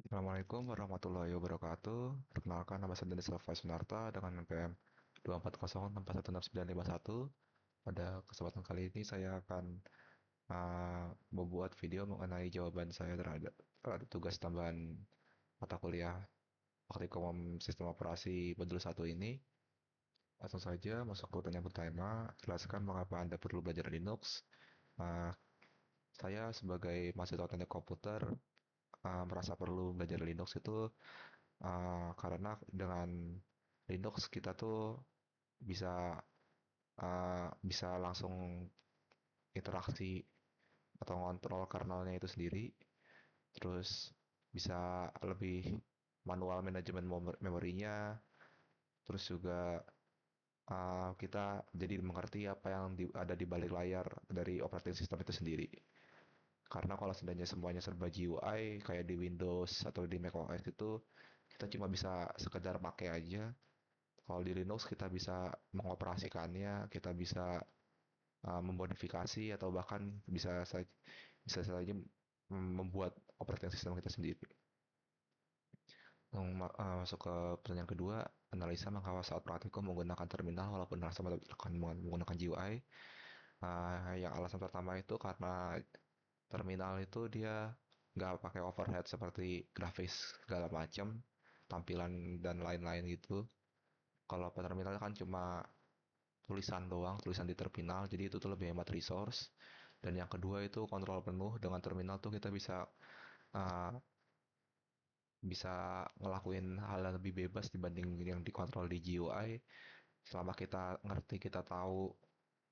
Assalamualaikum warahmatullahi wabarakatuh. Perkenalkan, nama saya Denis Alfa Sunarta dengan NPM 240641691. Pada kesempatan kali ini saya akan membuat video mengenai jawaban saya terhadap tugas tambahan mata kuliah Praktikum Sistem Operasi Modul 1 ini. Langsung saja masuk ke pertanyaan pertama, jelaskan mengapa Anda perlu belajar Linux. Uh, saya sebagai mahasiswa teknik komputer merasa perlu belajar Linux itu karena dengan Linux kita tuh bisa bisa langsung interaksi atau ngontrol kernelnya itu sendiri, terus bisa lebih manual manajemen memorinya, terus juga kita jadi mengerti apa yang ada di balik layar dari operating system itu sendiri. Karena kalau seandainya semuanya serba GUI kayak di Windows atau di macOS itu kita cuma bisa sekedar pakai aja. Kalau di Linux kita bisa mengoperasikannya, kita bisa memodifikasi atau bahkan bisa saja membuat operating system kita sendiri. Masuk ke pertanyaan kedua, analisa mengapa saat praktikum menggunakan terminal walaupun sama menggunakan GUI. Yang alasan pertama itu karena terminal itu dia nggak pakai overhead seperti grafis segala macam, tampilan dan lain-lain gitu. Kalau terminal kan cuma tulisan doang, tulisan di terminal, jadi itu tuh lebih hemat resource. Dan yang kedua itu kontrol penuh dengan terminal tuh kita uh, bisa ngelakuin hal yang lebih bebas dibanding yang dikontrol di GUI. Selama kita ngerti, kita tahu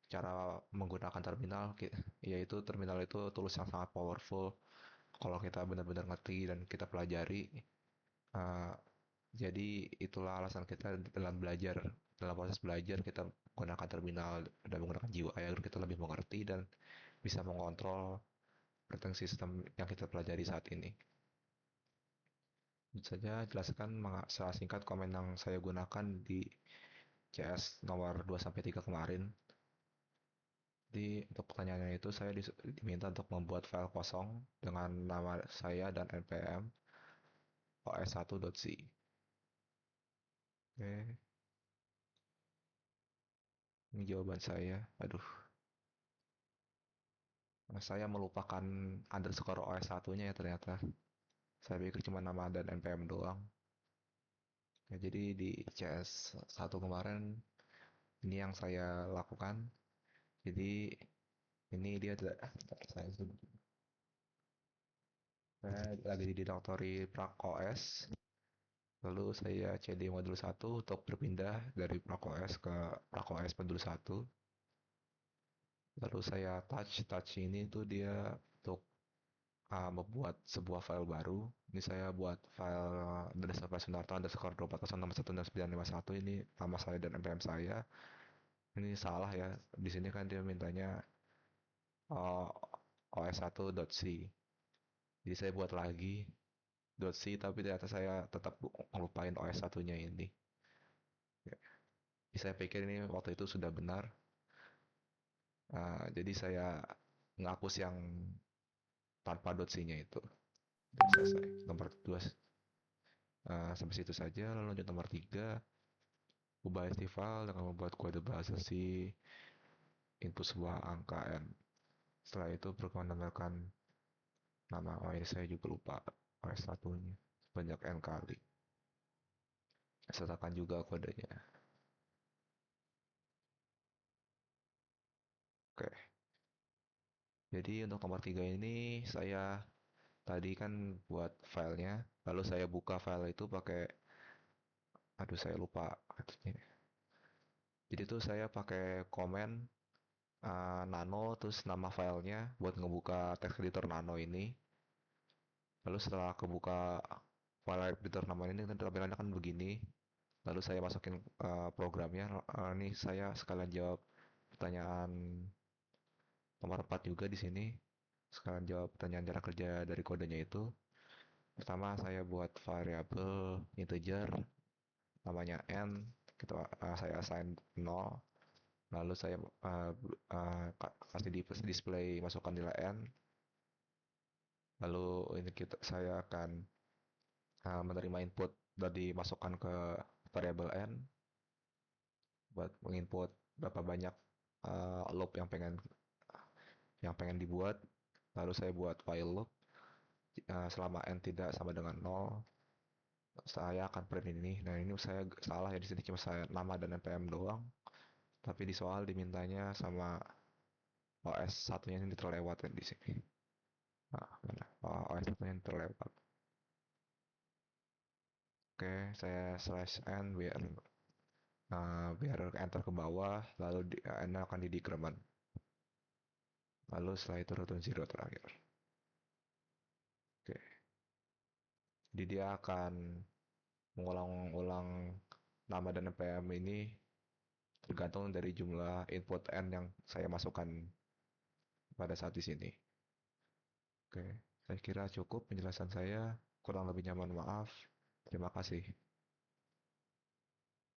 cara menggunakan terminal, yaitu terminal itu tools yang sangat powerful. Kalau kita benar-benar ngerti dan kita pelajari, uh, jadi itulah alasan kita dalam proses belajar kita menggunakan terminal dan menggunakan GUI agar kita lebih mengerti dan bisa mengontrol operating system yang kita pelajari saat ini. Tentu saja jelaskan secara singkat komen yang saya gunakan di CS nomor 2-3 kemarin. Jadi untuk pertanyaannya itu saya diminta untuk membuat file kosong dengan nama saya dan npm os1.c. Oke, ini jawaban saya. Aduh, saya melupakan underscore OS1-nya ya ternyata. Saya pikir cuma nama dan npm doang. Ya, jadi di CS1 kemarin ini yang saya lakukan. Jadi ini dia saya lagi di Direktori Prak OS. Lalu saya CD modul 1 untuk berpindah dari Prak OS ke Prak OS modul 1. Lalu saya touch ini tuh dia untuk membuat sebuah file baru. Ini saya buat file dari sampai Sunarto underscore 240616951. Ini nama saya dan npm saya. Ini salah ya. Di sini kan dia mintanya uh, os1.c. Jadi saya buat lagi .c tapi ternyata saya tetap ngelupain OS satunya ini. Ya. Jadi saya pikir ini waktu itu sudah benar. Jadi saya ngapus yang tanpa .c-nya itu. Dan selesai. Nomor 2 sampai situ saja. Lalu lanjut nomor 3. Ubah file dengan membuat kode bahasa C input sebuah angka N. Setelah itu perkenalkan nama OS saya juga lupa OS satunya sebanyak N kali. Sertakan juga kodenya. Oke. Jadi untuk nomor 3 ini saya tadi kan buat filenya, lalu saya buka file itu pakai, aduh saya lupa artinya. Jadi tuh saya pakai komen nano terus nama filenya buat ngebuka text editor nano ini. Lalu setelah kebuka file editor nano ini tampilannya kan begini. Lalu saya masukin programnya. Ini saya sekalian jawab pertanyaan nomor 4 juga di sini. Sekalian jawab pertanyaan cara kerja dari kodenya itu. Pertama saya buat variabel integer namanya n, gitu, saya assign 0, lalu saya kasih di display masukkan nilai n, lalu ini saya akan menerima input dan dimasukkan ke variable n buat menginput berapa banyak loop yang pengen dibuat. Lalu saya buat while loop, selama n tidak sama dengan nol, saya akan print ini. Nah, ini saya salah ya, di sini cuma saya nama dan npm doang, tapi di soal dimintanya sama OS satunya ini terlewat kan di sini. Nah, mana? Oh, OS satunya ini terlewat. Oke, saya slash n biar enter ke bawah, lalu n akan di decrement. Lalu setelah itu return zero terakhir. Oke, jadi dia akan mengulang-ulang nama dan npm ini tergantung dari jumlah input n yang saya masukkan pada saat di sini. Oke, saya kira cukup penjelasan saya. Kurang lebihnya mohon maaf. Terima kasih.